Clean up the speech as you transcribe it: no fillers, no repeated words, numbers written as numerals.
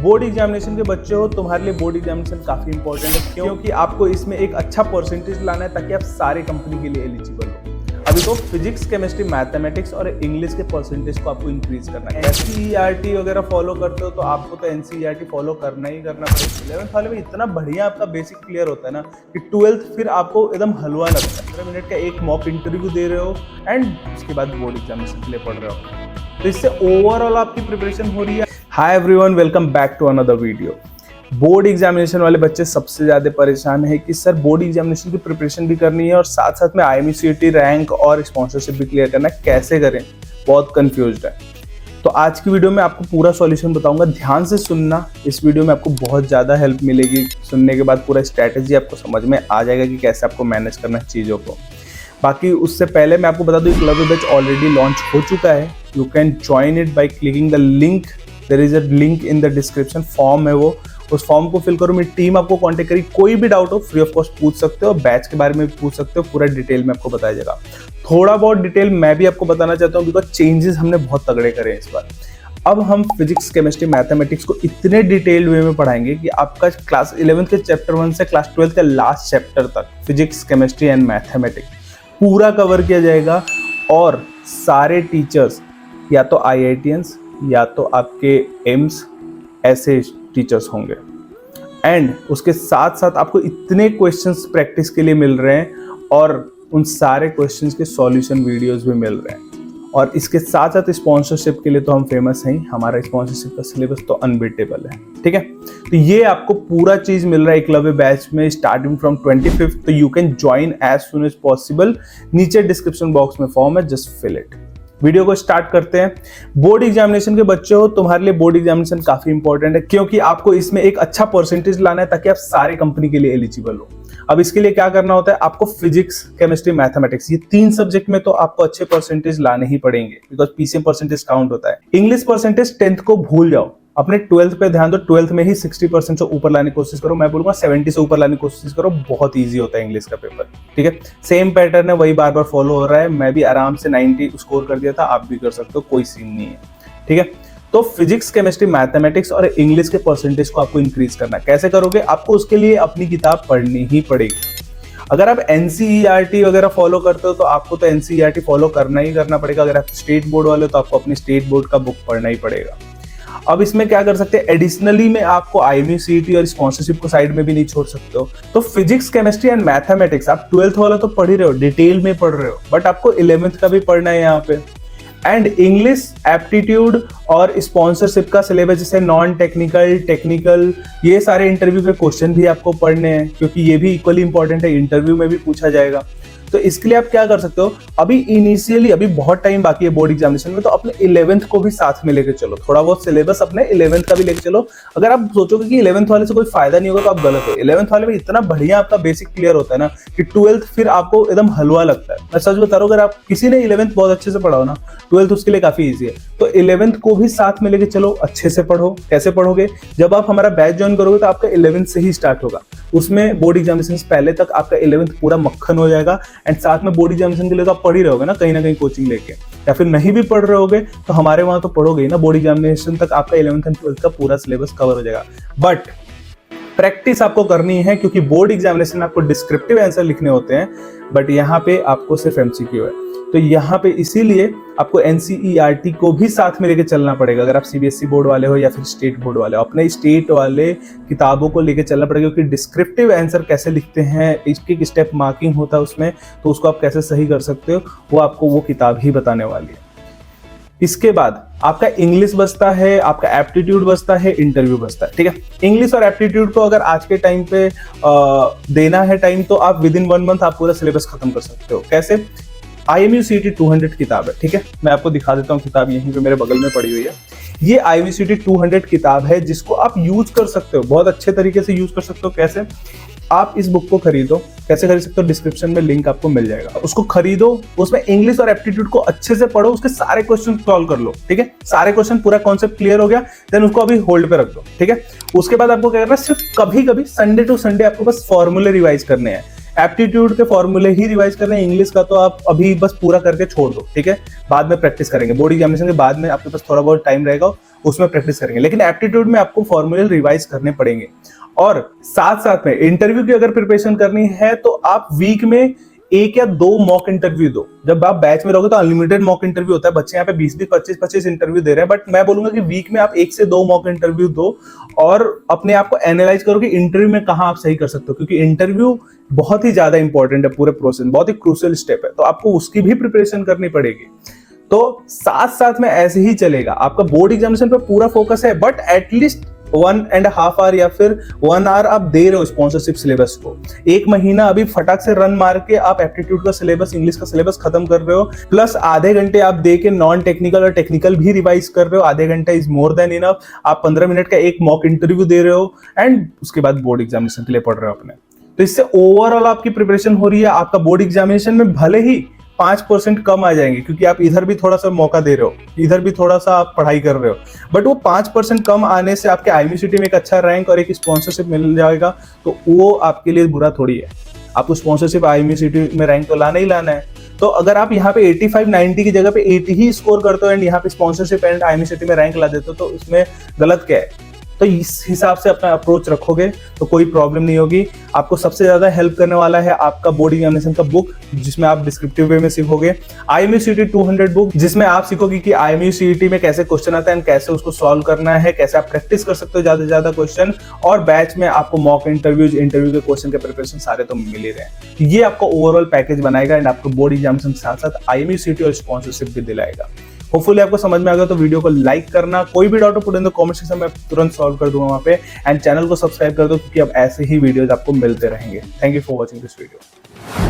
Board examination के बच्चे हो, तुम्हारे लिए बोर्ड एग्जामिनेशन काफी इंपॉर्टेंट है क्योंकि आपको इसमें एक अच्छा परसेंटेज लाना है ताकि आप सारे कंपनी के लिए एलिजिबल हो। अभी तो फिजिक्स, केमिस्ट्री, मैथमेटिक्स और इंग्लिश के परसेंटेज को आपको इंक्रीज करना है। एनसीईआरटी वगैरह फॉलो करते हो तो आपको तो एनसीईआरटी फॉलो करना ही करना पड़ेगा। 11th वाले में इतना बढ़िया आपका बेसिक क्लियर होता है ना कि 12th फिर आपको एकदम हलवा लगता है। 15 मिनट का एक मॉक इंटरव्यू दे रहे हो एंड उसके बाद बोर्ड एग्जामिनेशन के लिए पढ़ रहे हो, तो इससे ओवरऑल आपकी प्रिपरेशन हो रही है। Hi everyone, welcome back to another video. Board examination वाले बच्चे सबसे ज्यादा परेशान है कि सर बोर्ड एग्जामिनेशन की प्रिपरेशन भी करनी है और साथ साथ में IMCET रैंक और स्पॉन्सरशिप भी क्लियर करना है, कैसे करें, बहुत कंफ्यूज्ड है। तो आज की वीडियो में आपको पूरा सॉल्यूशन बताऊंगा, ध्यान से सुनना। इस वीडियो में आपको बहुत ज़्यादा हेल्प मिलेगी। सुनने के बाद पूरा स्ट्रैटेजी आपको समझ में आ जाएगा कि कैसे आपको मैनेज करना है चीज़ों को। बाकी उससे पहले मैं आपको बता दूं, क्लब बैच ऑलरेडी लॉन्च हो चुका है। You can join it by clicking the link. There is a link in the description, form है वो, उस फॉर्म को फिल करो। मेरी टीम आपको कांटेक्ट करी, कोई भी डाउट हो फ्री ऑफ कॉस्ट पूछ सकते हो। बैच के बारे में भी पूछ सकते हो, पूरा डिटेल में आपको बताया जाएगा। थोड़ा बहुत डिटेल मैं भी आपको बताना चाहता हूँ बिकॉज चेंजेस हमने बहुत तगड़े करे हैं इस बार। अब हम फिजिक्स, केमिस्ट्री, मैथमेटिक्स को इतने डिटेल्ड वे में पढ़ाएंगे कि आपका क्लास 11th के चैप्टर 1 से क्लास 12th के लास्ट चैप्टर तक फिजिक्स, केमिस्ट्री एंड मैथमेटिक्स पूरा कवर किया जाएगा। और सारे टीचर्स या तो IITians या तो आपके एम्स ऐसे टीचर्स होंगे। एंड उसके साथ साथ आपको इतने क्वेश्चंस प्रैक्टिस के लिए मिल रहे हैं और उन सारे क्वेश्चंस के सॉल्यूशन वीडियोस भी मिल रहे हैं। और इसके साथ साथ स्पॉन्सरशिप के लिए तो हम फेमस हैं, हमारा स्पॉन्सरशिप का सिलेबस तो अनबीटेबल है, ठीक है। तो ये आपको पूरा चीज मिल रहा है एकलव्य बैच में स्टार्टिंग फ्रॉम 25th। तो you can join as soon as possible. नीचे डिस्क्रिप्शन बॉक्स में फॉर्म है, जस्ट फिल इट। वीडियो को स्टार्ट करते हैं। बोर्ड एग्जामिनेशन के बच्चे हो, तुम्हारे लिए बोर्ड एग्जामिनेशन काफी इंपॉर्टेंट है क्योंकि आपको इसमें एक अच्छा परसेंटेज लाना है ताकि आप सारे कंपनी के लिए एलिजिबल हो। अब इसके लिए क्या करना होता है, आपको फिजिक्स, केमिस्ट्री, मैथमेटिक्स, ये 3 सब्जेक्ट में तो आपको अच्छे परसेंटेज लाने ही पड़ेंगे बिकॉज PCM परसेंटेज काउंट होता है। इंग्लिश परसेंटेज 10th को भूल जाओ, अपने 12th पे ध्यान दो। 12th में ही 60% से ऊपर लाने की कोशिश करो। मैं बोलूंगा 70 से ऊपर लाने की कोशिश करो, बहुत ईजी होता है इंग्लिश का पेपर, ठीक है। सेम पैटर्न है, वही बार बार फॉलो हो रहा है। मैं भी आराम से 90 स्कोर कर दिया था, आप भी कर सकते हो, कोई सीन नहीं है, ठीक है। तो फिजिक्स, केमिस्ट्री, मैथमेटिक्स और इंग्लिश के परसेंटेज को आपको इंक्रीज करना है। कैसे करोगे, आपको उसके लिए अपनी किताब पढ़नी ही पड़ेगी। अगर आप NCERT वगैरह फॉलो करते हो तो आपको तो NCERT फॉलो करना ही करना पड़ेगा। अगर आप स्टेट बोर्ड वाले हो तो आपको अपनी स्टेट बोर्ड का बुक पढ़ना ही पड़ेगा। अब इसमें क्या कर सकते हैं, एडिशनली में आपको IMCET और स्पॉन्सरशिप को साइड में भी नहीं छोड़ सकते हो। तो फिजिक्स, केमिस्ट्री एंड मैथमेटिक्स आप 12th वाला तो पढ़ ही रहे हो, डिटेल में पढ़ रहे हो, बट आपको 11th का भी पढ़ना है यहाँ पे। एंड इंग्लिश, एप्टीट्यूड और स्पॉन्सरशिप का सिलेबस, जैसे नॉन टेक्निकल, टेक्निकल, ये सारे इंटरव्यू के क्वेश्चन भी आपको पढ़ने हैं क्योंकि ये भी इक्वली इंपॉर्टेंट है, इंटरव्यू में भी पूछा जाएगा। तो इसके लिए आप क्या कर सकते हो, अभी इनिशियली अभी बहुत टाइम बाकी है बोर्ड एग्जामिनेशन में, तो अपने 11th को भी साथ में लेके चलो। थोड़ा बहुत सिलेबस अपने 11th का भी लेके चलो। अगर आप सोचोगे कि 11th वाले से कोई फायदा नहीं होगा तो आप गलत हो। 11th वाले में इतना बढ़िया आपका बेसिक क्लियर होता है ना कि 12th फिर आपको एकदम हलवा लगता है। मैं सच बता रहा हूँ, अगर आप किसी ने 11th बहुत अच्छे से पढ़ाओ ना, 12th उसके लिए काफी ईजी है। तो 11th को भी साथ में लेके चलो, अच्छे से पढ़ो। कैसे पढ़ोगे, जब आप हमारा बैच ज्वाइन करोगे तो आपका 11th से ही स्टार्ट होगा। उसमें बोर्ड एग्जामिनेशन से पहले तक आपका 11th पूरा मक्खन हो जाएगा। एंड साथ में बोर्ड एग्जामिनेशन के लिए तो आप पढ़ ही रहोगे ना, कहीं ना कहीं कोचिंग लेके, या फिर नहीं भी पढ़ रहे होगे तो हमारे वहां तो पढ़ोगे ही ना। बोर्ड एग्जामिनेशन तक आपका 11th एंड 12th का पूरा सिलेबस कवर हो जाएगा। बट प्रैक्टिस आपको करनी है क्योंकि बोर्ड एग्जामिनेशन में आपको डिस्क्रिप्टिव आंसर लिखने होते हैं, बट यहाँ पे आपको सिर्फ MCQ है। तो यहाँ पे इसीलिए आपको NCERT को भी साथ में लेके चलना पड़ेगा। अगर आप CBSE बोर्ड वाले हो या फिर स्टेट बोर्ड वाले हो, अपने स्टेट वाले किताबों को लेके चलना पड़ेगा क्योंकि डिस्क्रिप्टिव आंसर कैसे लिखते हैं, एक स्टेप मार्किंग होता है उसमें, तो उसको आप कैसे सही कर सकते हो वो आपको वो किताब ही बताने वाली है। इसके बाद आपका इंग्लिश बचता है, आपका एप्टीट्यूड बचता है, इंटरव्यू बचता है, ठीक है। इंग्लिश और एप्टीट्यूड को अगर आज के टाइम पे देना है टाइम तो आप विद इन 1 मंथ आप पूरा सिलेबस खत्म कर सकते हो। कैसे, IMCET 200 किताब है, ठीक है। मैं आपको दिखा देता हूँ किताब, यहीं पे मेरे बगल में पड़ी हुई है। ये IMCET 200 किताब है जिसको आप यूज कर सकते हो, बहुत अच्छे तरीके से यूज कर सकते हो। कैसे, आप इस बुक को खरीदो। कैसे खरीद सकते हो, डिस्क्रिप्शन में लिंक आपको मिल जाएगा। उसको खरीदो, उसमें इंग्लिश और एप्टीट्यूड को अच्छे से पढ़ो, उसके सारे क्वेश्चन सॉल्व कर लो, ठीक है। सारे क्वेश्चन, पूरा कॉन्सेप्ट क्लियर हो गया, देन उसको अभी होल्ड पे रख दो, ठीक है। उसके बाद आपको क्या करना है, सिर्फ कभी कभी संडे टू संडे आपको बस फॉर्मूले रिवाइज करने हैं। एप्टीट्यूड के फॉर्मूले ही रिवाइज कर रहे हैं, इंग्लिश का तो आप अभी बस पूरा करके छोड़ दो, ठीक है, बाद में प्रैक्टिस करेंगे, बोर्ड एग्जामिनेशन के बाद में आपके पास थोड़ा बहुत टाइम रहेगा, उसमें प्रैक्टिस करेंगे, लेकिन एप्टीट्यूड में आपको फॉर्मूले रिवाइज करने पड़ेंगे। और साथ साथ में इंटरव्यू की अगर प्रिपरेशन करनी है तो आप वीक में 1 या 2 मॉक इंटरव्यू दो। जब आप बैच में रहोगे तो अनलिमिटेड मॉक इंटरव्यू होता है, बच्चे यहाँ पे 20-20, 25-25 इंटरव्यू दे रहे हैं, बट मैं बोलूंगा कि वीक में आप 1 से 2 मॉक इंटरव्यू दो और अपने आप को एनालाइज करो कि इंटरव्यू में कहाँ आप सही कर सकते हो, क्योंकि इंटरव्यू बहुत ही ज्यादा इंपॉर्टेंट है पूरे प्रोसेस, बहुत ही क्रूशियल स्टेप है, तो आपको उसकी भी प्रिपरेशन करनी पड़ेगी। तो साथ साथ में ऐसे ही चलेगा, आपका बोर्ड एग्जामिनेशन पे पूरा फोकस है, बट एटलीस्ट 1.5 आवर या फिर 1 आवर आप दे रहे हो स्पॉन्सरशिप सिलेबस को। 1 महीना अभी फटाक से रन मार के आप एप्टीट्यूड का सिलेबस, इंग्लिश का सिलेबस खत्म कर रहे हो, प्लस आधे घंटे आप दे के नॉन टेक्निकल और टेक्निकल भी रिवाइज कर रहे हो, आधे घंटा इज मोर देन इनफ। आप 15 मिनट का एक मॉक इंटरव्यू दे रहे हो एंड उसके बाद बोर्ड एग्जामिनेशन के लिए पढ़ रहे हो अपने। तो इससे ओवरऑल आपकी प्रिपरेशन हो रही है, आपका बोर्ड एग्जामिनेशन में भले ही 5% कम आ जाएंगे, क्योंकि आप इधर भी थोड़ा सा मौका दे रहे हो, इधर भी थोड़ा सा आप पढ़ाई कर रहे हो, बट वो 5% कम आने से आपके IMUCT में एक अच्छा रैंक और एक स्पॉन्सरशिप मिल जाएगा, तो वो आपके लिए बुरा थोड़ी है। आपको स्पॉन्सरशिप IMUCT में रैंक तो लाना ही लाना है। तो अगर आप यहाँ पे 85-90 की जगह पे 80 ही स्कोर करते हो एंड यहाँ पे स्पॉन्सरशिप एंड IMUCT में रैंक ला देते हो, तो इसमें गलत क्या है? तो इस हिसाब से अपना अप्रोच रखोगे तो कोई प्रॉब्लम नहीं होगी। आपको सबसे ज्यादा हेल्प करने वाला है आपका बोर्ड एग्जामिनेशन का बुक, जिसमें आप डिस्क्रिप्टिव वे में सीखोगे, IMUCT 200 बुक, जिसमें आप सीखोगे कि IMUCT में कैसे क्वेश्चन आता है, कैसे उसको सॉल्व करना है, कैसे आप प्रैक्टिस कर सकते हो ज्यादा से ज्यादा क्वेश्चन, और बैच में आपको मॉक इंटरव्यूज, इंटरव्यू के क्वेश्चन के प्रिपरेशन सारे तो मिल ही रहे हैं। ये आपको ओवरऑल पैकेज बनाएगा एंड आपको बोर्ड एग्जामिनेशन के साथ साथ IMUCT और स्पॉन्सरशिप भी दिलाएगा। होपफुली आपको समझ में आ गया, तो वीडियो को लाइक करना, कोई भी डाउट हो put in the comment section में तुरंत सॉल्व कर दूंगा वहां पे, एंड चैनल को सब्सक्राइब कर दो, क्योंकि अब ऐसे ही वीडियोज आपको मिलते रहेंगे। Thank you for watching this video.